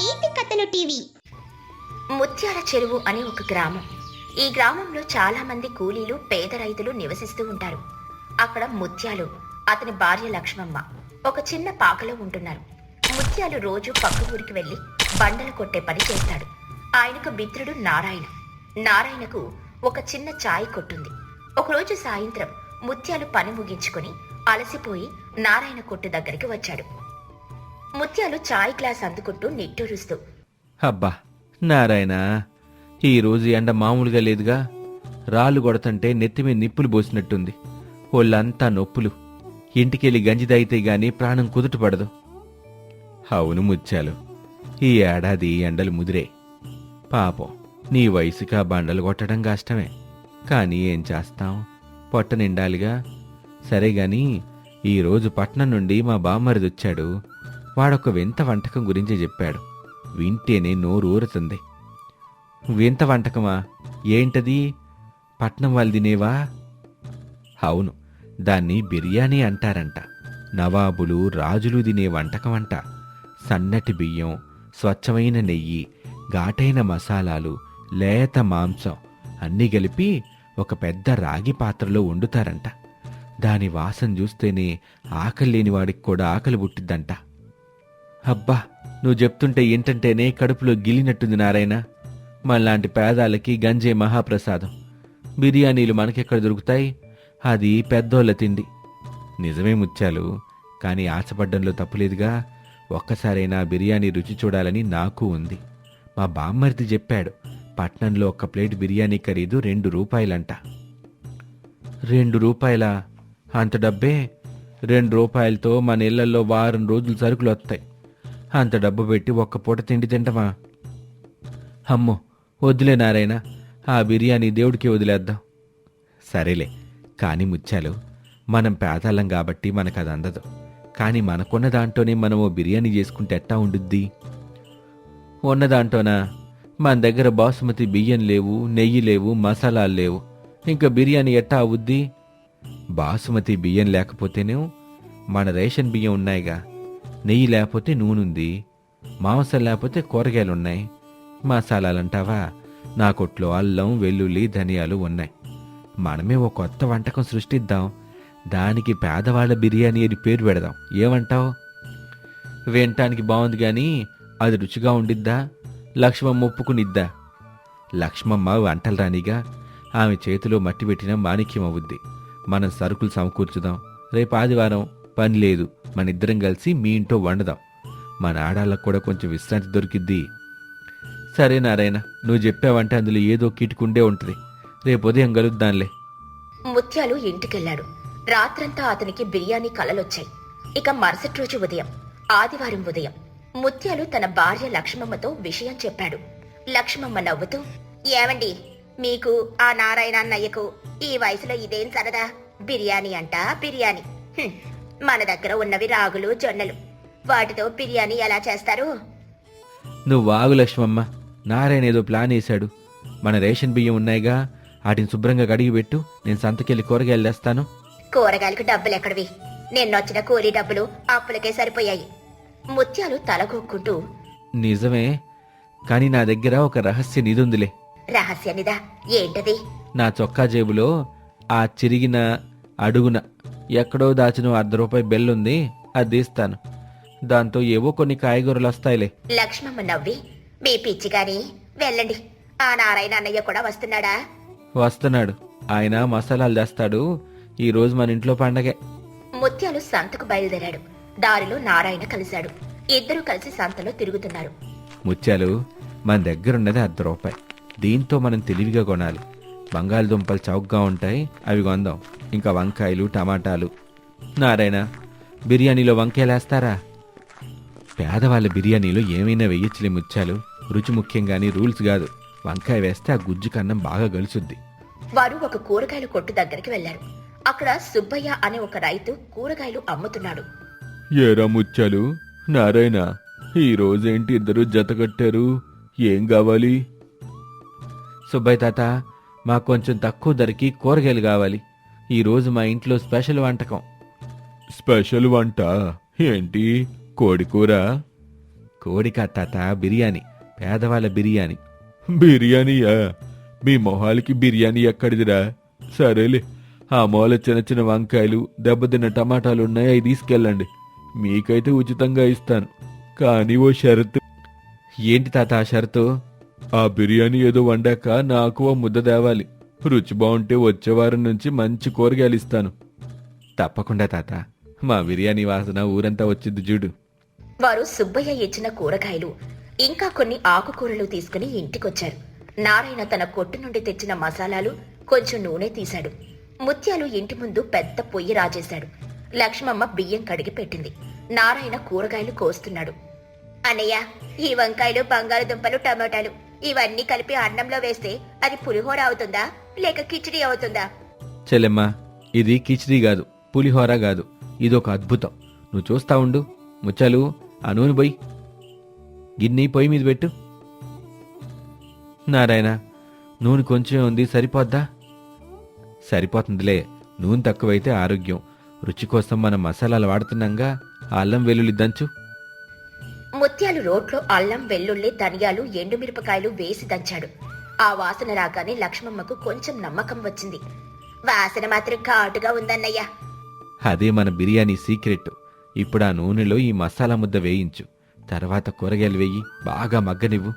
నీతి కథలు టీవీ. ముత్యాల చెరువు అనే ఒక గ్రామం. ఈ గ్రామంలో చాలా మంది కూలీలు, పేద రైతులు నివసిస్తూ ఉంటారు. అక్కడ ముత్యాలు, అతని భార్య లక్ష్మమ్మ ఒక చిన్న పాకలో ఉంటున్నారు. ముత్యాలు రోజు పక్క ఊరికి వెళ్లి బండలు కొట్టే పని చేస్తాడు. ఆయనకు మిత్రుడు నారాయణ. నారాయణకు ఒక చిన్న చాయ్ కొట్టుంది. ఒకరోజు సాయంత్రం ముత్యాలు పని ముగించుకొని అలసిపోయి నారాయణ కొట్టు దగ్గరికి వచ్చాడు. ముత్యాలు చాయ్ గ్లాస్ అందుకుంటూ నిట్టూరుస్తూ, అబ్బా నారాయణ, ఈరోజు ఎండ మామూలుగా లేదుగా. రాళ్ళు కొడతంటే నెత్తిమీ నిప్పులు పోసినట్టుంది. ఒళ్ళంతా నొప్పులు. ఇంటికెళ్ళి గంజి తాగితే గాని ప్రాణం కుదుట పడదు. అవును ముత్యాలు, ఈ ఏడాది ఎండలు ముదిరే. పాపం నీ వయసుగా బండలు కొట్టడం కష్టమే. కానీ ఏం చేస్తాం, పొట్ట నిండాలిగా. సరేగాని ఈరోజు పట్నం నుండి మా బామ్మరిదొచ్చాడు. వాడొక వింత వంటకం గురించి చెప్పాడు. వింటేనే నోరు ఊరుతుంది. వింత వంటకమా? ఏంటది? పట్నం వాళ్ళు తినేవా? అవును, దాన్ని బిర్యానీ అంటారంట. నవాబులు, రాజులు తినే వంటకం అంట. సన్నటి బియ్యం, స్వచ్ఛమైన నెయ్యి, ఘాటైన మసాలాలు, లేత మాంసం అన్నీ కలిపి ఒక పెద్ద రాగి పాత్రలో వండుతారంట. దాని వాసన చూస్తేనే ఆకలి లేని వాడికి కూడా ఆకలి పుట్టిద్దంట. అబ్బా, నువ్వు చెప్తుంటే ఏంటంటేనే కడుపులో గిలినట్టుంది నారాయణ. మనలాంటి పేదాలకి గంజే మహాప్రసాదం. బిర్యానీలు మనకెక్కడ దొరుకుతాయి? అది పెద్దోళ్ళ తిండి. నిజమే ముత్యాలు, కానీ ఆశపడ్డంలో తప్పులేదుగా. ఒక్కసారైనా బిర్యానీ రుచి చూడాలని నాకు ఉంది. మా బామ్మర్ది చెప్పాడు, పట్నంలో ఒక్క ప్లేట్ బిర్యానీ ఖరీదు 2 రూపాయలంట. 2 రూపాయలా? అంత డబ్బే? 2 రూపాయలతో మన ఇళ్లల్లో వారం రోజులు సరుకులు వస్తాయి. అంత డబ్బు పెట్టి ఒక్క పూట తిండి తింటమా? అమ్మో వద్దులే నారాయణ, ఆ బిర్యానీ దేవుడికి వదిలేద్దాం. సరేలే, కానీ ముత్యాలు, మనం పేదలం కాబట్టి మనకు అది అందదు. కానీ మనకున్న దాంట్లోనే మనము బిర్యానీ చేసుకుంటే ఎట్టా ఉండుద్ది? ఉన్న దాంట్లోనా? మన దగ్గర బాసుమతి బియ్యం లేవు, నెయ్యి లేవు, మసాలాలు లేవు. ఇంకా బిర్యానీ ఎట్టా అవుద్ది? బాసుమతి బియ్యం లేకపోతేనే మన రేషన్ బియ్యం ఉన్నాయిగా. నెయ్యి లేకపోతే నూనెంది, మాంసం లేకపోతే కూరగాయలున్నాయి. మసాలాలంటావా? నా కొట్లో అల్లం, వెల్లుల్లి, ధనియాలు ఉన్నాయి. మనమే ఓ కొత్త వంటకం సృష్టిద్దాం. దానికి పేదవాళ్ల బిర్యానీ అని పేరు పెడదాం. ఏమంటావు? వినటానికి బాగుంది గాని అది రుచిగా ఉండిద్దా? లక్ష్మమ్మ ఒప్పుకునిద్దా? లక్ష్మమ్మ వంటలు రానిగా. ఆమె చేతిలో మట్టి పెట్టిన మాణిక్యం అవుద్ది. మనం సరుకులు సమకూర్చుదాం. రేపు ఆదివారం పని లేదు, మనిద్దరం కలిసి మీ ఇంట్లో వండుదాం. మన ఆడాళ్ళకు కూడా కొంచెం విశ్రాంతి దొరికిద్ది. సరే నారాయణ, నువ్వు చెప్పావంటే అందులో ఏదో కిటుకుండే ఉంటుంది. రేపు ఉదయం కలుద్దాంలే. ముత్యాలు ఇంటికెళ్ళాడు. రాత్రంతా అతనికి బిర్యానీ కలలొచ్చాయి. ఇక మరుసటి రోజు ఉదయం, ఆదివారం ఉదయం, ముత్యాలు తన భార్య లక్ష్మమ్మతో విషయం చెప్పాడు. లక్ష్మమ్మ నవ్వుతూ, ఏమండి, మీకు ఆ నారాయణ అన్నయ్యకు ఈ వయసులో ఇదేం సరదా? బిర్యానీ అంట బిర్యానీ. మన దగ్గర ఉన్నవి రాగులు, జొన్నలు. వాటితో బిర్యానీ ఎలా చేస్తారు? నువ్వు వాగు లక్ష్మమ్మ. నారాయణ ఏదో ప్లాన్ వేశాడు. మన రేషన్ బియ్యం ఉన్నాయిగా, వాటిని శుభ్రంగా కడిగి పెట్టు. నేను సంతకెళ్ళి కూరగాయలు తెస్తాను. కూరగాయలకు డబ్బులు ఎక్కడివి? నిన్నొచ్చిన కూలీ డబ్బులు అప్పులకే సరిపోయాయి. ముత్యాలు తలగొక్కుంటూ, నిజమే, కానీ నా దగ్గర ఒక రహస్య నిధి ఉందిలే. రహస్య నిదా? ఏంటది? నా చొక్కా జేబులో ఆ చిరిగిన అడుగున ఎక్కడో దాచిన 1/2 రూపాయి బెల్లుంది. అది తీస్తాను. దాంతో ఏవో కొన్ని కాయగూరలు వస్తాయిలే. లక్ష్మమ్మ నవ్వి, మీ పిచ్చిగాని వెళ్ళండి. ఆ నారాయణ అన్నయ్య కూడా వస్తున్నాడా? వస్తున్నాడు. ఆయన మసాలాలు తెస్తాడు. ఈ రోజు మన ఇంట్లో పండగే. ముత్యాలు సంతకు బయలుదేరాడు. దారిలో నారాయణ కలిశాడు. ఇద్దరూ కలిసి సంతలో తిరుగుతున్నారు. ముత్యాలు, మన దగ్గరున్నది 1/2 రూపాయి. దీంతో మనం తెలివిగా కొనాలి. బంగాళదుంపలు చౌకగా ఉంటాయి, అవి కొందాం. ఇంకా వంకాయలు, టమాటాలు. నారాయణ, బిర్యానీలో వంకాయలేస్తారా? పేదవాళ్ళ బిర్యానీలో ఏమైనా వెయ్యొచ్చులే ముత్యాలు. రుచి ముఖ్యం గాని రూల్స్ కాదు. వంకాయ వేస్తే ఆ గుజ్జు కన్నం బాగా గలుసుద్ది. వారు ఒక కూరగాయల కొట్టు దగ్గరికి వెళ్లారు. అక్కడ సుబ్బయ్య అనే ఒక రైతు కూరగాయలు అమ్ముతున్నాడు. ఏరా ముత్యాలు, నారాయణ, ఈ రోజేంటి ఇద్దరు జత కట్టారు? ఏం కావాలి? సుబ్బయ్య తాత, మాకు కొంచెం తక్కువ ధరకి కూరగాయలు కావాలి. ఈరోజు మా ఇంట్లో స్పెషల్ వంటకం. స్పెషల్ వంట ఏంటి? కోడికూర? కోడికా తాత బిర్యానీ, పేదవాళ్ళ బిర్యానీ. బిర్యానీయా? మీ మొహాలకి బిర్యానీ ఎక్కడిదిరా? సరేలే, ఆ మూల చిన్న చిన్న వంకాయలు, దెబ్బతిన్న టమాటాలున్నాయి, అవి తీసుకెళ్ళండి. మీకైతే ఉచితంగా ఇస్తాను. కానీ ఓ షరతు. ఏంటి తాత ఆ షరతు? ఆ బిర్యానీ ఏదో వండాక నాకు ఓ ముద్ద తేవాలి. రుచి బాగుంటే వచ్చే వారం నుంచి మంచి కూరగాయలు ఇస్తాను. తప్పకుండా తాత, మా బిర్యానీ వాసన ఊరంతా వచ్చింది చూడు. వారు సుబ్బయ్య ఇచ్చిన కూరగాయలు ఇంకా కొన్ని ఆకుకూరలు తీసుకుని ఇంటికొచ్చారు. నారాయణ తన కొట్టు నుండి తెచ్చిన మసాలాలు, కొంచెం నూనె తీశాడు. ముత్యాలు ఇంటి ముందు పెద్ద పొయ్యి రాజేశాడు. లక్ష్మమ్మ బియ్యం కడిగి పెట్టింది. నారాయణ కూరగాయలు కోస్తున్నాడు. అన్నయ్య, ఈ వంకాయలు, బంగాళదుంపలు, టమాటాలు ఇవన్నీ కలిపి అన్నంలో వేస్తే అది పులిహోర అవుతుందా లేక కిచిడి అవుతుందా? చెల్లెమ్మా, ఇది కిచిడి కాదు, పులిహోర కాదు. ఇదొక అద్భుతం. నువ్వు చూస్తా ఉండు. ముచ్చాలు, ఆ నూనె పోయి గిన్నె పొయ్యి మీద పెట్టు. నారాయణ, నూనె కొంచెం ఉంది, సరిపోద్దా? సరిపోతుందిలే. నూనె తక్కువైతే ఆరోగ్యం. రుచి కోసం మనం మసాలాలు వాడుతున్నాంగా. ఆ అల్లం వెల్లుల్లి దంచు. ముత్యాలు రోట్లో అల్లం, వెల్లుల్లి, ధనియాలు, ఎండుమిరపకాయలు వేసి దంచాడు. ఆ వాసన రాగానే లక్ష్మమ్మకు కొంచెం నమ్మకం వచ్చింది. వాసన మాత్రం ఘాటుగా ఉందన్నయ్య. అదే మన బిర్యానీ సీక్రెట్. ఇప్పుడు ఆ నూనెలో ఈ మసాలా ముద్ద వేయించు. తర్వాత కూరగాయలు వేయి, బాగా మగ్గనివ్వు.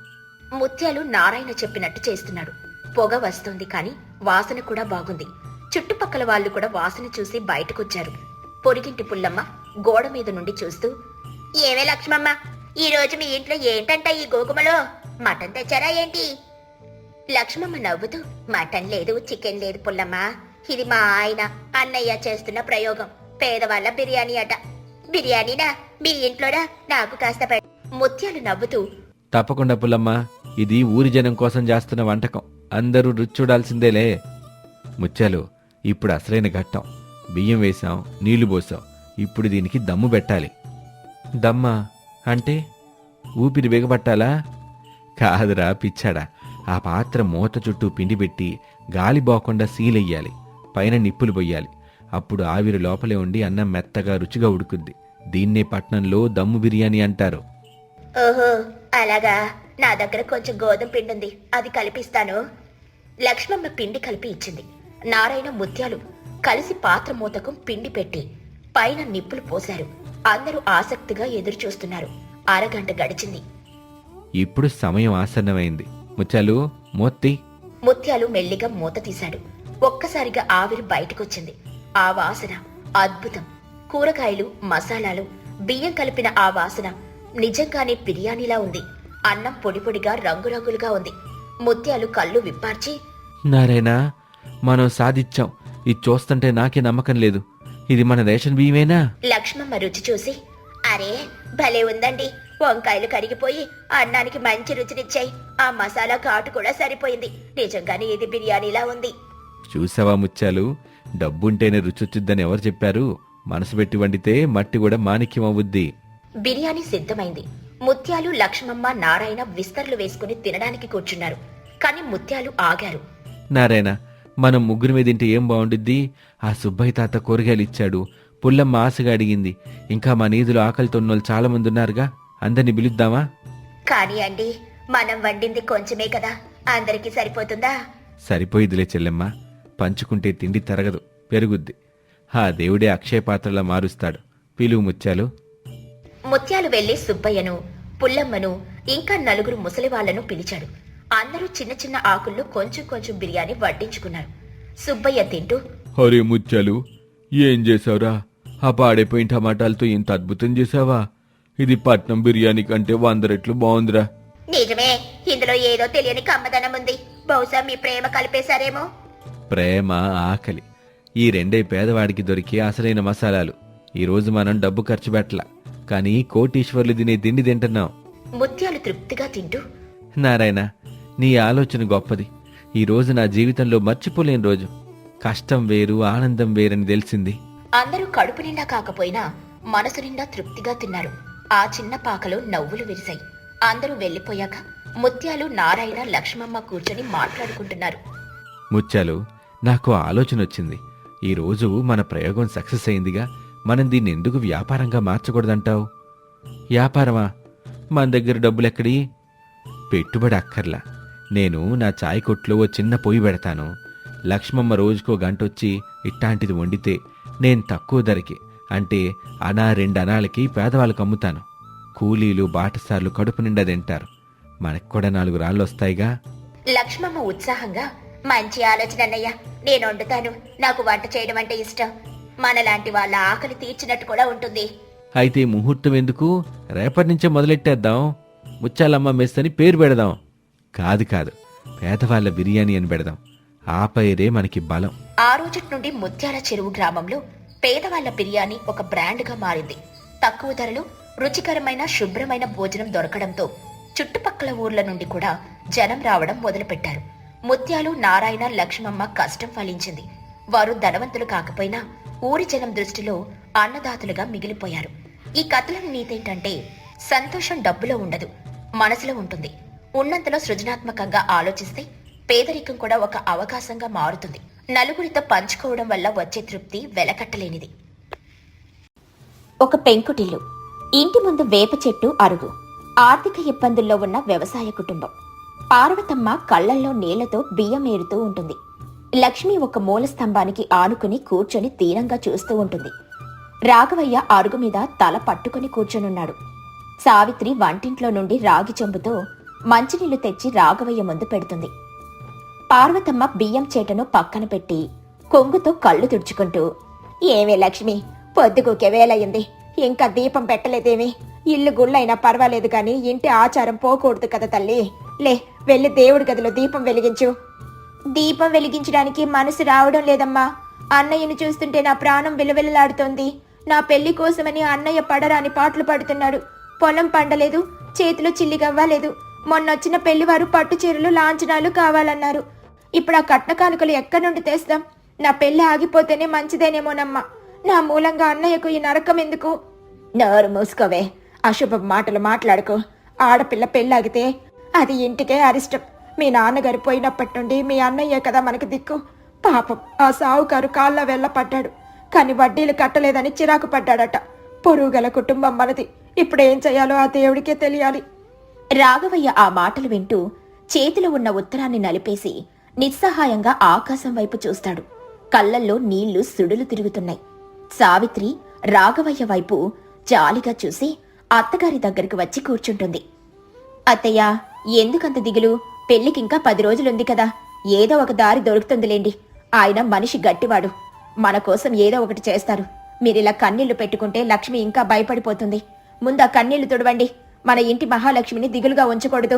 ముత్యాలు నారాయణ చెప్పినట్టు చేస్తున్నాడు. పొగ వస్తుంది, కాని వాసన కూడా బాగుంది. చుట్టుపక్కల వాళ్ళు కూడా వాసన చూసి బయటకొచ్చారు. పొరిగింటి పుల్లమ్మ గోడ మీద నుండి చూస్తూ, ఏమే లక్ష్మమ్మ, ఈ రోజు మీ ఇంట్లో ఏంటంట ఈ గోగుమలో? మటన్ తెచ్చారా ఏంటి? లక్ష్మమ్మ నవ్వుతూ, మటన్ లేదు, చికెన్ లేదు పుల్లమ్మ. ఇది మా ఆయన అన్నయ్య చేస్తున్న ప్రయోగం. పేదవాళ్ళ బిర్యానీ అట. బిర్యానీనా? మీ ఇంట్లోనా? నాకు కాస్త ముత్యాలు నవ్వుతూ, తప్పకుండా పుల్లమ్మ, ఇది ఊరి జనం కోసం చేస్తున్న వంటకం. అందరూ రుచి చూడాల్సిందేలే. ముత్యాలు, ఇప్పుడు అసలైన ఘట్టం. బియ్యం వేశాం, నీళ్లు పోసాం. ఇప్పుడు దీనికి దమ్ము పెట్టాలి. దమ్మా అంటే ఊపిరి బిగబట్టాలా? కాదురా పిచ్చాడా. ఆ పాత్ర మూత చుట్టూ పిండి పెట్టి గాలి పోకుండా సీలెయ్యాలి. పైన నిప్పులు పొయ్యాలి. అప్పుడు ఆవిరి లోపలే ఉండి అన్నం మెత్తగా రుచిగా ఉడుకుద్ది. దీన్నే పట్నంలో దమ్ము బిర్యానీ అంటారు. ఓహో అలాగా. నా దగ్గర కొంచెం గోధుమ పిండుంది, అది కలిపిస్తాను. లక్ష్మమ్మ పిండి కలిపి ఇచ్చింది. నారాయణ, ముత్యాలు కలిసి పాత్ర మూతకు పిండి పెట్టి పైన నిప్పులు పోశారు. అందరూ ఆసక్తిగా ఎదురు చూస్తున్నారు. అరగంట గడిచింది. ఇప్పుడు సమయం ఆసన్నమైంది. ముత్యాలు, మోత్తి. ముత్యాలు మెల్లిగా మూత తీశాడు. ఒక్కసారిగా ఆవిరి బయటకొచ్చింది. ఆ వాసన అద్భుతం. కూరగాయలు, మసాలాలు, బియ్యం కలిపిన ఆ వాసన నిజంగానే బిర్యానీలా ఉంది. అన్నం పొడి పొడిగా, రంగురంగులుగా ఉంది. ముత్యాలు కళ్ళు విప్పార్చి, నారాయణ, మనం సాధించాం. ఇది చూస్తుంటే నాకే నమ్మకం లేదు. ఇది మన రేషన్ బియ్యమేనా? లక్ష్మమ్మ రుచి చూసి, అరే భలే ఉందండి. వంకాయలు కరిగిపోయి అన్నానికి మంచి రుచినిచ్చాయి. ఆ మసాలా ఘాటు కూడా సరిపోయింది. నిజంగానే ఇది బిర్యానీలా ఉంది. చూసావా ముత్యాలు, డబ్బుంటేనే రుచొచ్చుద్దని ఎవరు చెప్పారు? మనసు పెట్టి వండితే మట్టి కూడా మాణిక్యం అవుద్ది. బిర్యానీ సిద్ధమైంది. ముత్యాలు, లక్ష్మమ్మ, నారాయణ విస్తర్లు వేసుకుని తినడానికి కూర్చున్నారు. కాని ముత్యాలు ఆగారు. నారాయణ, మనం ముగ్గురి మీద తింటే ఏం బాగుండిద్ది? ఆ సుబ్బయ్య తాత కూరగాయలు ఇచ్చాడు. పుల్లమ్మ ఆశగా అడిగింది. ఇంకా మా నీధులు ఆకలితో ఉన్నోళ్ళు చాలా మంది ఉన్నారుగా. అందరినీ పిలుద్దామా? కానీ అండి, మనం వండింది కొంచెమే కదా, అందరికీ సరిపోతుందా? సరిపోయిదిలే చెల్లెమ్మ. పంచుకుంటే తిండి తరగదు, పెరుగుద్ది. ఆ దేవుడే అక్షయ పాత్రలా మారుస్తాడు. పిలువు ముత్యాలు. ముత్యాలు వెళ్లి సుబ్బయ్యను, పుల్లమ్మను, ఇంకా నలుగురు ముసలివాళ్లను పిలిచాడు. అందరూ చిన్న చిన్న ఆకుల్లో కొంచెం కొంచెం బిర్యానీ వడ్డించుకున్నారు. సుబ్బయ్య తింటూ, అరే ముత్యాలు, ఏం చేసావురా? ఆ పాడైపోయిన టమాటాలతో ఇంత అద్భుతం చేసావా? ఇది పట్నం బిర్యానీ కంటే 100 రెట్లు బాగుందిరా. నిజమే, ఇందులో ఏదో తెలియని కమ్మదనం ఉంది. బహుశా మీ ప్రేమ కలిపేశారేమో. ప్రేమ, ఆకలి, ఈ రెండే పేదవాడికి దొరికే అసలైన మసాలాలు. ఈరోజు మనం డబ్బు ఖర్చు పెట్టలా, కానీ కోటీశ్వర్లు తినే తిండి తింటున్నాం. ముత్యాలు తృప్తిగా తింటూ, నారాయణ, నీ ఆలోచన గొప్పది. ఈ రోజు నా జీవితంలో మర్చిపోలేని రోజు. కష్టం వేరు, ఆనందం వేరని తెలిసింది. అందరూ కడుపు నిండా కాకపోయినా మనసు నిండా తృప్తిగా తిన్నారు. ఆ చిన్న పాకలో నవ్వులు విరిశాయి. అందరూ వెళ్లిపోయాక ముత్యాలు, నారాయణ, లక్ష్మమ్మ కూర్చొని మాట్లాడుకుంటున్నారు. ముత్యాలు, నాకు ఆలోచన వచ్చింది. ఈ రోజు మన ప్రయోగం సక్సెస్ అయిందిగా. మనం దీన్ని ఎందుకు వ్యాపారంగా మార్చకూడదంటావు? వ్యాపారమా? మన దగ్గర డబ్బులెక్కడి? పెట్టుబడి అక్కర్లా. నేను నా చాయ్ కొట్లో ఓ చిన్న పొయ్యి పెడతాను. లక్ష్మమ్మ రోజుకో గంటొచ్చి ఇట్టాంటిది వండితే నేను తక్కువ ధరకి, అంటే అనా 2 అనాలకి పేదవాళ్ళకు అమ్ముతాను. కూలీలు బాటసార్లు కడుపు నిండా తింటారు. మనకు కూడా 4 రాళ్ళు వస్తాయిగా. లక్ష్మమ్మ ఉత్సాహంగా, మంచి ఆలోచన అన్నయ్య, నేను వండుతాను. నాకు వంట చేయడం అంటే ఇష్టం. మనలాంటి వాళ్ళ ఆకలి తీర్చినట్టు కూడా ఉంటుంది. అయితే ఈ ముహూర్తం ఎందుకు? రేపటి నుంచే మొదలెట్టేద్దాం. ముచ్చాలమ్మ మెస్ అని పేరు పెడదాం. కాదు, పేదవాళ్ళ బిర్యానీ అని పెడదాం. ఆ పేరే మనకి బలం. ఆ రోజుటి నుండి ముత్యాల చెరువు గ్రామంలో పేదవాళ్ల బిర్యానీ ఒక బ్రాండ్గా మారింది. తక్కువ ధరలో రుచికరమైన శుభ్రమైన భోజనం దొరకడంతో చుట్టుపక్కల ఊర్ల నుండి కూడా జనం రావడం మొదలుపెట్టారు. ముత్యాలు, నారాయణ, లక్ష్మమ్మ కష్టం ఫలించింది. వారు ధనవంతులు కాకపోయినా ఊరి జనం దృష్టిలో అన్నదాతలుగా మిగిలిపోయారు. ఈ కథలోని నీతేంటంటే, సంతోషం డబ్బులో ఉండదు, మనసులో ఉంటుంది. ఉన్నంతలో సృజనాత్మకంగా ఆలోచిస్తే పేదరికం కూడా ఒక అవకాశంగా మారుతుంది. నలుగురితో పంచుకోవడం వల్ల వచ్చే తృప్తి వెలకట్టలేనిది. ఒక పెంకుటిల్లు, ఇంటి ముందు వేప చెట్టు, అరుగు. ఆర్థిక ఇబ్బందుల్లో ఉన్న వ్యవసాయ కుటుంబం. పార్వతమ్మ కళ్లల్లో నీళ్లతో బియ్యం ఏరుతూ ఉంటుంది. లక్ష్మి ఒక మూల స్తంభానికి ఆనుకుని కూర్చొని దీనంగా చూస్తూ ఉంటుంది. రాఘవయ్య అరుగు మీద తల పట్టుకుని కూర్చొనున్నాడు. సావిత్రి వంటింట్లో నుండి రాగి చెంబుతో మంచినీళ్లు తెచ్చి రాఘవయ్య ముందు పెడుతుంది. పార్వతమ్మ బియ్యం చేటను పక్కన పెట్టి కొంగుతో కళ్ళు తుడుచుకుంటూ, ఏమే లక్ష్మి, పొద్దుగుకే వేలయ్యింది, ఇంకా దీపం పెట్టలేదేమి? ఇల్లు గుళ్ళైనా పర్వాలేదు కాని ఇంటి ఆచారం పోకూడదు కదా తల్లి. లే, వెళ్ళి దేవుడి గదిలో దీపం వెలిగించు. దీపం వెలిగించడానికి మనసు రావడం లేదమ్మా. అన్నయ్యను చూస్తుంటే నా ప్రాణం విలవిలలాడుతోంది. నా పెళ్లి కోసమని అన్నయ్య పడరాని పాటలు పడుతున్నాడు. పొలం పండలేదు, చేతిలో చిల్లిగవ్వలేదు. మొన్నొచ్చిన పెళ్లివారు పట్టు చీరలు, లాంఛనాలు కావాలన్నారు. ఇప్పుడు ఆ కట్న కానుకలు ఎక్కడి నుండి తెస్తాం? నా పెళ్లి ఆగిపోతేనే మంచిదేనేమోనమ్మా. నా మూలంగా అన్నయ్యకు ఈ నరకం ఎందుకు? నోరు మూసుకోవే, అశుభ మాటలు మాట్లాడుకో. ఆడపిల్ల పెళ్ళాగితే అది ఇంటికే అరిష్టం. మీ నాన్నగారు పోయినప్పటి నుండి మీ అన్నయ్య కదా మనకు దిక్కు. పాపం ఆ సావుకారు కాళ్ళ వెళ్ళపడ్డాడు, కాని వడ్డీలు కట్టలేదని చిరాకు పడ్డాడట. పొరుగుగల కుటుంబం మనది. ఇప్పుడేం చేయాలో ఆ దేవుడికే తెలియాలి. రాఘవయ్య ఆ మాటలు వింటూ చేతిలో ఉన్న ఉత్తరాన్ని నలిపేసి నిస్సహాయంగా ఆకాశం వైపు చూస్తాడు. కళ్ళల్లో నీళ్లు సుడులు తిరుగుతున్నాయి. సావిత్రి రాఘవయ్య వైపు జాలిగా చూసి అత్తగారి దగ్గరికి వచ్చి కూర్చుంటుంది. అత్తయ్య, ఎందుకంత దిగులు? పెళ్లికింకా 10 రోజులుంది కదా, ఏదో ఒక దారి దొరుకుతుందిలేండి. ఆయన మనిషి గట్టివాడు, మన కోసం ఏదో ఒకటి చేస్తారు. మీరిలా కన్నీళ్లు పెట్టుకుంటే లక్ష్మి ఇంకా భయపడిపోతుంది. ముందు ఆ కన్నీళ్లు తుడవండి. మన ఇంటి మహాలక్ష్మిని దిగులుగా ఉంచకూడదు.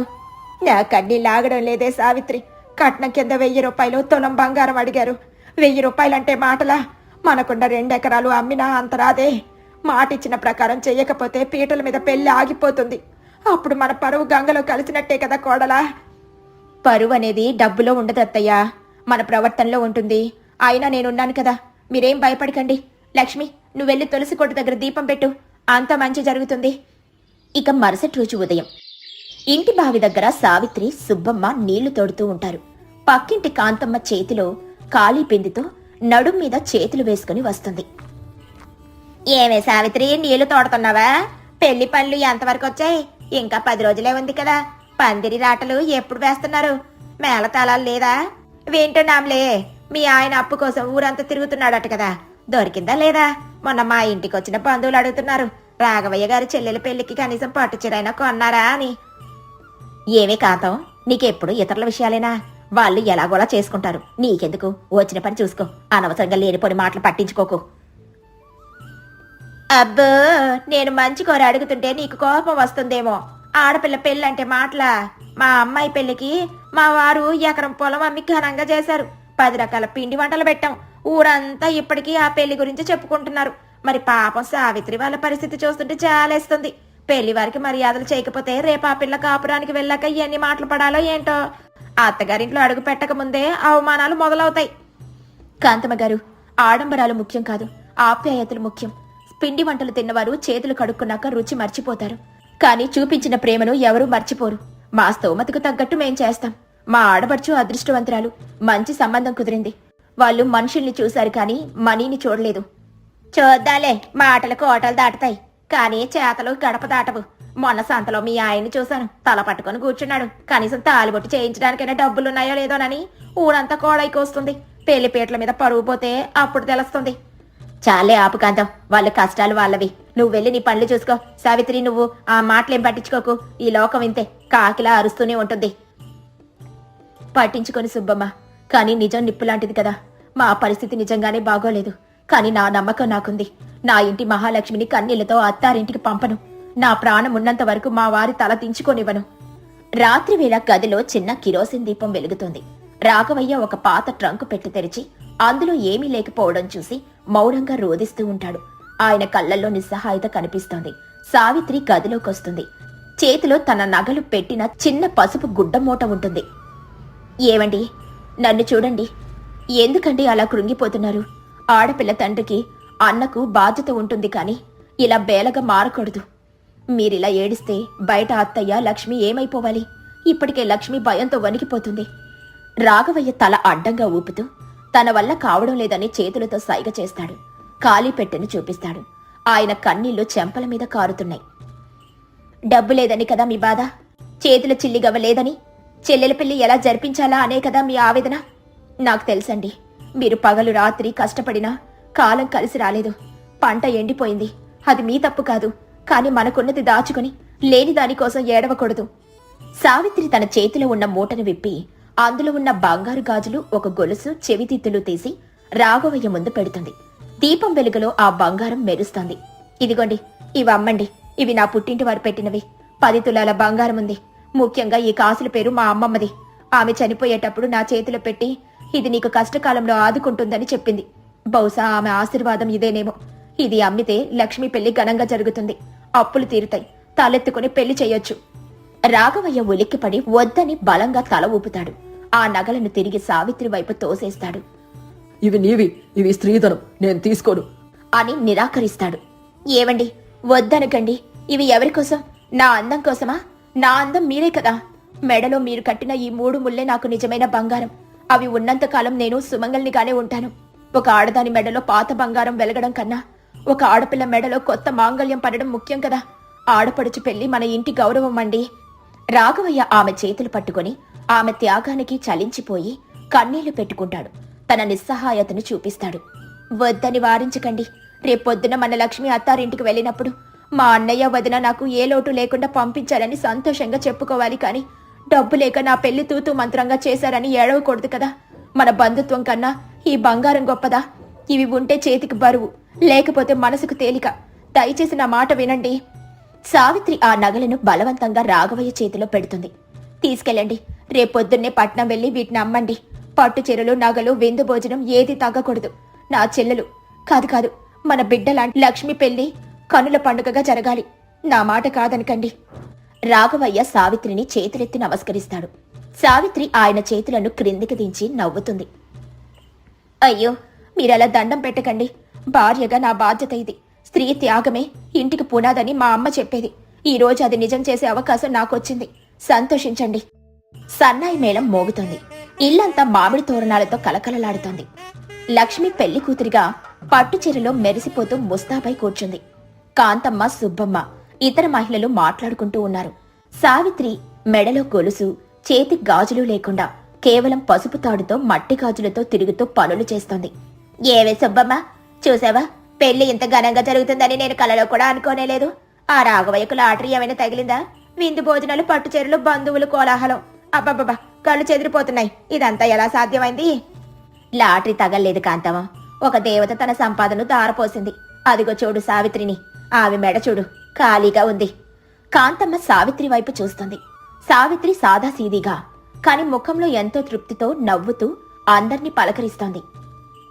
నా కన్నీళ్ళు ఆగడం లేదే సావిత్రి. కట్నం కింద 1000 రూపాయలు తులం బంగారం అడిగారు. 1000 రూపాయలంటే మాటలా? మనకున్న 2 ఎకరాలు అమ్మినా అంతరాదే. మాటిచ్చిన ప్రకారం చెయ్యకపోతే పీటల మీద పెళ్లి ఆగిపోతుంది. అప్పుడు మన పరువు గంగలో కలిసినట్టే కదా కోడలా. పరువు అనేది డబ్బులో ఉండదు అత్తయ్యా, మన ప్రవర్తనలో ఉంటుంది. అయినా నేనున్నాను కదా, మీరేం భయపడకండి. లక్ష్మి, నువ్వెళ్ళి తులసి కొట్టు దగ్గర దీపం పెట్టు, అంత మంచి జరుగుతుంది. ఇక మరుసటి రోజు ఉదయం ఇంటి బావి దగ్గర సావిత్రి, సుబ్బమ్మ నీళ్లు తోడుతూ ఉంటారు. పక్కింటి కాంతమ్మ చేతిలో ఖాళీ పిండితో నడుం మీద చేతులు వేసుకుని వస్తుంది. ఏమే సావిత్రి, నీళ్లు తోడుతున్నావా? పెళ్లి పనులు ఎంతవరకు వచ్చాయి? ఇంకా 10 రోజులే ఉంది కదా. పందిరి రాటలు ఎప్పుడు వేస్తున్నారు? మేళతాళాలు లేదా? వింటున్నాంలే, మీ ఆయన అప్పు కోసం ఊరంతా తిరుగుతున్నాడట కదా, దొరికిందా లేదా? మొన్న మా ఇంటికి వచ్చిన బంధువులు అడుగుతున్నారు, రాఘవయ్య గారి చెల్లెల పెళ్లికి కనీసం పట్టు చీరైనా కొన్నారా అని. ఏమే కాంతం, నీకెప్పుడు ఇతరుల విషయాలేనా? వాళ్ళు ఎలాగోలా చేసుకుంటారు, నీకెందుకు? వచ్చిన పని చూసుకో, అనవసరంగా లేనిపోని మాటలు పట్టించుకోకు. అబ్బో, నేను మంచి కోరి అడుగుతుంటే నీకు కోపం వస్తుందేమో. ఆడపిల్ల పెళ్ళంటే మాటలా? మా అమ్మాయి పెళ్లికి మా వారు ఎకరం పొలం అమ్మి ఘనంగా చేశారు. 10 రకాల పిండి వంటలు పెట్టాం. ఊరంతా ఇప్పటికీ ఆ పెళ్లి గురించి చెప్పుకుంటున్నారు. మరి పాపం సావిత్రి వాళ్ళ పరిస్థితి చూస్తుంటే చాలేస్తుంది. పెళ్లి వారికి మర్యాదలు చేయకపోతే రేపు ఆ పిల్ల కాపురానికి వెళ్ళాక ఎన్ని మాటలు పడాలో ఏంటో. అత్తగారింట్లో అడుగు పెట్టక ముందే అవమానాలు మొదలవుతాయి. కాంతమ్మ గారు, ఆడంబరాలు ముఖ్యం కాదు, ఆప్యాయతలు ముఖ్యం. పిండి వంటలు తిన్నవారు చేతులు కడుక్కున్నాక రుచి మర్చిపోతారు, కానీ చూపించిన ప్రేమను ఎవరూ మర్చిపోరు. మా స్తోమతకు తగ్గట్టు మేం చేస్తాం. మా ఆడపడుచు అదృష్టవంతురాలు, మంచి సంబంధం కుదిరింది. వాళ్ళు మనుషుల్ని చూశారు కానీ మనీని చూడలేదు. చూద్దాలే, మాటలు కోటలు దాటుతాయి కానీ చేతలు గడప దాటవు. మొన్న సంతలో మీ ఆయన్ని చూశాను, తల పట్టుకొని కూర్చున్నాడు. కనీసం తాలిబొట్టు చేయించడానికైనా డబ్బులున్నాయో లేదోనని ఊరంతా కోడైకి వస్తుంది. పెళ్లి పీటల మీద పరువు పోతే అప్పుడు తెలుస్తుంది. చాలే ఆపు కాంతం, వాళ్ళ కష్టాలు వాళ్ళవి. నువ్వు వెళ్ళి నీ పనులు చూసుకో. సావిత్రి, నువ్వు ఆ మాటలేం పట్టించుకోకు. ఈ లోకం ఇంతే, కాకిలా అరుస్తూనే ఉంటుంది. పట్టించుకొని సుబ్బమ్మ, కానీ నిజం నిప్పులాంటిది కదా. మా పరిస్థితి నిజంగానే బాగోలేదు. కానీ నా నమ్మకం నాకుంది. నా ఇంటి మహాలక్ష్మిని కన్నీళ్లతో అత్తారింటికి పంపను. నా ప్రాణం ఉన్నంత వరకు మా వారి తల దించుకోనివ్వను. రాత్రివేళ గదిలో చిన్న కిరోసిన్ దీపం వెలుగుతోంది. రాఘవయ్య ఒక పాత ట్రంకు పెట్టి తెరిచి అందులో ఏమీ లేకపోవడం చూసి మౌనంగా రోదిస్తూ ఉంటాడు. ఆయన కళ్లల్లో నిస్సహాయత కనిపిస్తోంది. సావిత్రి గదిలోకొస్తుంది. చేతిలో తన నగలు పెట్టిన చిన్న పసుపు గుడ్డ మూట ఉంటుంది. ఏవండి, నన్ను చూడండి. ఎందుకండి అలా కృంగిపోతున్నారు? ఆడపిల్ల తండ్రికి, అన్నకు బాధ్యత ఉంటుంది, కానీ ఇలా బేలగా మారకూడదు. మీరిలా ఏడిస్తే బయట అత్తయ్య, లక్ష్మి ఏమైపోవాలి? ఇప్పటికే లక్ష్మి భయంతో వణికిపోతుంది. రాఘవయ్య తల అడ్డంగా ఊపుతూ తన వల్ల కావడం లేదని చేతులతో సైగ చేస్తాడు. ఖాళీ పెట్టెను చూపిస్తాడు. ఆయన కన్నీళ్లు చెంపల మీద కారుతున్నాయి. డబ్బు లేదని కదా మీ బాధ? చేతుల చిల్లిగవ్వలేదని, చెల్లెల పెళ్లి ఎలా జరిపించాలా అనే కదా మీ ఆవేదన? నాకు తెలుసండి, మీరు పగలు రాత్రి కష్టపడినా కాలం కలిసి రాలేదు. పంట ఎండిపోయింది. అది మీ తప్పు కాదు. కాని మనకున్నది దాచుకుని లేని దానికోసం ఏడవకూడదు. సావిత్రి తన చేతిలో ఉన్న మూటను విప్పి అందులో ఉన్న బంగారు గాజులు, ఒక గొలుసు, చెవితిత్తులు తీసి రాఘవయ్య ముందు పెడుతుంది. దీపం వెలుగులో ఆ బంగారం మెరుస్తోంది. ఇదిగోండి, ఇవి అమ్మండి. ఇవి నా పుట్టింటి వారు పెట్టినవి. 10 తులాల బంగారం ఉంది. ముఖ్యంగా ఈ కాసుల పేరు మా అమ్మమ్మది. ఆమె చనిపోయేటప్పుడు నా చేతిలో పెట్టి, ఇది నీకు కష్టకాలంలో ఆదుకుంటుందని చెప్పింది. బహుశా ఆమె ఆశీర్వాదం ఇదేనేమో. ఇది అమ్మితే లక్ష్మి పెళ్లి ఘనంగా జరుగుతుంది. అప్పులు తీరుతాయి. తలెత్తుకుని పెళ్లి చెయ్యొచ్చు. రాఘవయ్య ఉలిక్కిపడి వద్దని బలంగా తల ఊపుతాడు. ఆ నగలను తిరిగి సావిత్రి వైపు తోసేస్తాడు. ఇవి నీవి, ఇవి స్త్రీధనం, నేను తీసుకోను అని నిరాకరిస్తాడు. ఏవండి, వద్దనకండి. ఇవి ఎవరికోసం? నా అందం కోసమా? నా అందం మీరే కదా. మెడలో మీరు కట్టిన ఈ 3 ముళ్ళే నాకు నిజమైన బంగారం. అవి ఉన్నంతకాలం నేను సుమంగల్నిగానే ఉంటాను. ఒక ఆడదాని మెడలో పాత బంగారం వెలగడం కన్నా ఒక ఆడపిల్ల మెడలో కొత్త మాంగళ్యం పడడం ముఖ్యం కదా. ఆడపడుచు పెళ్లి మన ఇంటి గౌరవం అండి. రాఘవయ్య ఆమె చేతులు పట్టుకుని ఆమె త్యాగానికి చలించిపోయి కన్నీళ్లు పెట్టుకుంటాడు. తన నిస్సహాయతను చూపిస్తాడు. వద్దని వారించకండి. రేపొద్దున మన లక్ష్మి అత్తారింటికి వెళ్ళినప్పుడు మా అన్నయ్య, వదిన నాకు ఏ లోటు లేకుండా పంపించాలని సంతోషంగా చెప్పుకోవాలి. కాని డబ్బు లేక నా పెళ్లి తూతూ మంత్రంగా చేశారని ఏడవకూడదు కదా. మన బంధుత్వం కన్నా ఈ బంగారం గొప్పదా? ఇవి ఉంటే చేతికి బరువు, లేకపోతే మనసుకు తేలిక. దయచేసి నా మాట వినండి. సావిత్రి ఆ నగలను బలవంతంగా రాఘవయ్య చేతిలో పెడుతుంది. తీసుకెళ్ళండి. రేపొద్దున్నే పట్నం వెళ్లి వీటిని అమ్మండి. పట్టు చీరలు, నగలు, విందు భోజనం ఏది తగ్గకూడదు. నా చెల్లెలు కాదు, మన బిడ్డలాంటి లక్ష్మి పెళ్లి కనుల పండుగగా జరగాలి. నా మాట కాదనకండి. రాఘవయ్య సావిత్రిని చేతులెత్తి నమస్కరిస్తాడు. సావిత్రి ఆయన చేతులను క్రిందికి దించి నవ్వుతుంది. అయ్యో, మీరలా దండం పెట్టకండి. భార్యగా నా బాధ్యత ఇది. స్త్రీ త్యాగమే ఇంటికి పునాదని మా అమ్మ చెప్పేది. ఈ రోజు అది నిజం చేసే అవకాశం నాకొచ్చింది. సంతోషించండి. సన్నాయి మేళం మోగుతోంది. ఇల్లంతా మామిడి తోరణాలతో కలకలలాడుతోంది. లక్ష్మి పెళ్లి కూతురిగా పట్టుచీరలో మెరిసిపోతూ ముస్తాబై కూర్చుంది. కాంతమ్మ, సుబ్బమ్మ, ఇతర మహిళలు మాట్లాడుకుంటూ ఉన్నారు. సావిత్రి మెడలో గొలుసు, చేతి గాజులు లేకుండా కేవలం పసుపు తాడుతో, మట్టి గాజులతో తిరుగుతూ పనులు చేస్తోంది. ఏవే సుబ్బమ్మ, చూసావా? పెళ్లి ఇంత ఘనంగా జరుగుతుందని నేను కలలో కూడా అనుకోనేలేదు. ఆ రాఘవయ్యకు లాటరీ ఏమైనా తగిలిందా? విందు భోజనాలు, పట్టుచీరలు, బంధువులు, కోలాహలం. అబ్బబ్బబ్బా, కళ్ళు చెదిరిపోతున్నాయి. ఇదంతా ఎలా సాధ్యమైంది? లాటరీ తగల్లేదు కాంతమ్మ. ఒక దేవత తన సంపాదను దారపోసింది. అదిగో చూడు సావిత్రిని. ఆమె మెడ చూడు, ఖాళీగా ఉంది. కాంతమ్మ సావిత్రి వైపు చూస్తుంది. సావిత్రి సాదాసీదీగా, కాని ముఖంలో ఎంతో తృప్తితో నవ్వుతూ అందర్నీ పలకరిస్తోంది.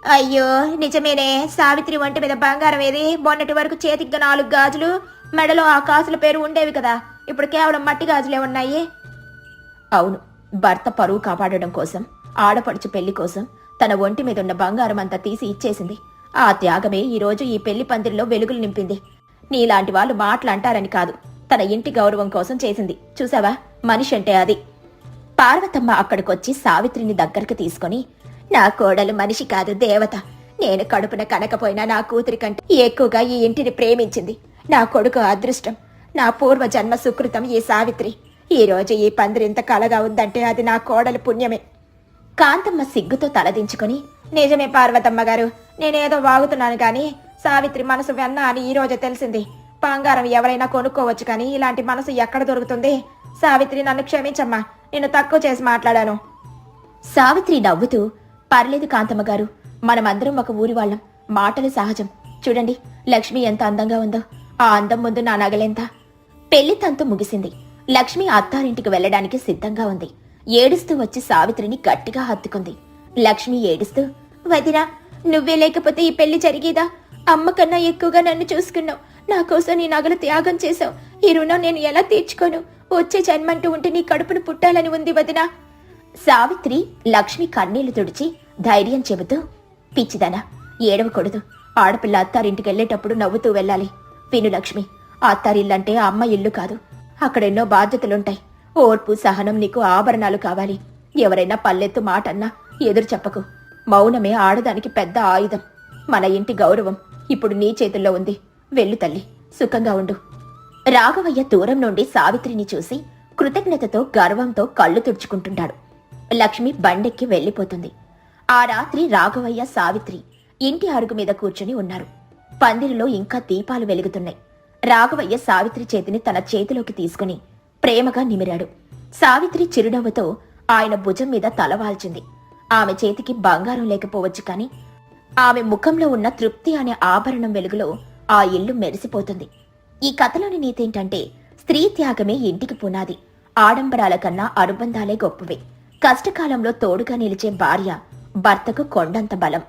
అయ్యో, నిజమేనే. సావిత్రి ఒంటి మీద బంగారం ఏది? మొన్నటి వరకు చేతికి 4 గాజులు, మెడలో ఆ కాసుల పేరు ఉండేవి కదా. ఇప్పుడు కేవలం మట్టి గాజులే ఉన్నాయి. అవును, భర్త పరువు కాపాడడం కోసం, ఆడపడుచు పెళ్లి కోసం తన ఒంటి మీద ఉన్న బంగారం అంతా తీసి ఇచ్చేసింది. ఆ త్యాగమే ఈ రోజు ఈ పెళ్లి పందిరిలో వెలుగులు నింపింది. నీలాంటి వాళ్ళు మాటలంటారని కాదు, తన ఇంటి గౌరవం కోసం చేసింది. చూసావా, మనిషి అంటే అది. పార్వతమ్మ అక్కడికొచ్చి సావిత్రిని దగ్గరకు తీసుకుని, నా కోడలు మనిషి కాదు, దేవత. నేను కడుపున కనకపోయినా నా కూతురి కంటే ఎక్కువగా ఈ ఇంటిని ప్రేమించింది. నా కొడుకు అదృష్టం. నా పూర్వజన్మ సుకృతం ఈ సావిత్రి. ఈ రోజు ఈ పందిరింత కలగా ఉందంటే అది నా కోడలి పుణ్యమే. కాంతమ్మ సిగ్గుతో తలదించుకొని, నిజమే పార్వతమ్మ గారు, నేనేదో వాగుతున్నాను కానీ సావిత్రి మనసు వెన్న అని ఈ రోజే తెలిసింది. బంగారం ఎవరైనా కొనుక్కోవచ్చు కానీ ఇలాంటి మనసు ఎక్కడ దొరుకుతుంది? సావిత్రి, నన్ను క్షమించమ్మా, నిన్ను తక్కువ చేసి మాట్లాడాను. సావిత్రి నవ్వుతూ, పర్లేదు కాంతమ్మ గారు, మనమందరం ఒక ఊరి వాళ్ళం, మాటలు సహజం. చూడండి లక్ష్మి ఎంత అందంగా ఉందో, ఆ అందం ముందు నా నగలెంత. పెళ్లి తంతు ముగిసింది. లక్ష్మి అత్తారింటికి వెళ్లడానికి సిద్ధంగా ఉంది. ఏడుస్తూ వచ్చి సావిత్రిని గట్టిగా హత్తుకుంది. లక్ష్మి ఏడుస్తూ, వదినా, నువ్వే లేకపోతే ఈ పెళ్లి జరిగేదా? అమ్మ కన్నా ఎక్కువగా నన్ను చూసుకున్నావు. నా కోసం నీ నగలు త్యాగం చేశావు. ఈ రుణం నేను ఎలా తీర్చుకోను? వచ్చే జన్మంటూ ఉంటే నీ కడుపును పుట్టాలని ఉంది వదినా. సావిత్రి లక్ష్మి కన్నీళ్లు తుడిచి ధైర్యం చెబుతూ, పిచ్చిదనా, ఏడవకూడదు. ఆడపిల్ల అత్తారింటికి వెళ్లేటప్పుడు నవ్వుతూ వెళ్ళాలి. విను లక్ష్మి, అత్తారిల్లంటే అమ్మ ఇల్లు కాదు. అక్కడెన్నో బాధ్యతలుంటాయి. ఓర్పు, సహనం నీకు ఆభరణాలు కావాలి. ఎవరైనా పల్లెత్తు మాట అన్నా ఎదురు చెప్పకు. మౌనమే ఆడదానికి పెద్ద ఆయుధం. మన ఇంటి గౌరవం ఇప్పుడు నీ చేతుల్లో ఉంది. వెళ్ళు తల్లి, సుఖంగా ఉండు. రాఘవయ్య దూరం నుండి సావిత్రిని చూసి కృతజ్ఞతతో గర్వంతో కళ్ళు తుడుచుకుంటుంటాడు. లక్ష్మి బండెక్కి వెళ్లిపోతుంది. ఆ రాత్రి రాఘవయ్య, సావిత్రి ఇంటి అరుగు మీద కూర్చుని ఉన్నారు. పందిరిలో ఇంకా దీపాలు వెలుగుతున్నాయి. రాఘవయ్య సావిత్రి చేతిని తన చేతిలోకి తీసుకుని ప్రేమగా నిమిరాడు. సావిత్రి చిరునవ్వుతో ఆయన భుజం మీద తలవాల్చింది. ఆమె చేతికి బంగారం లేకపోవచ్చు కాని ఆమె ముఖంలో ఉన్న తృప్తి అనే ఆభరణం వెలుగులో ఆ ఇల్లు మెరిసిపోతుంది. ఈ కథలోని నీతేంటంటే, స్త్రీ త్యాగమే ఇంటికి పునాది. ఆడంబరాల కన్నా అనుబంధాలే గొప్పవే. కష్టకాలంలో తోడుగా నిలిచే భార్య భర్తకు కొండంత బలం.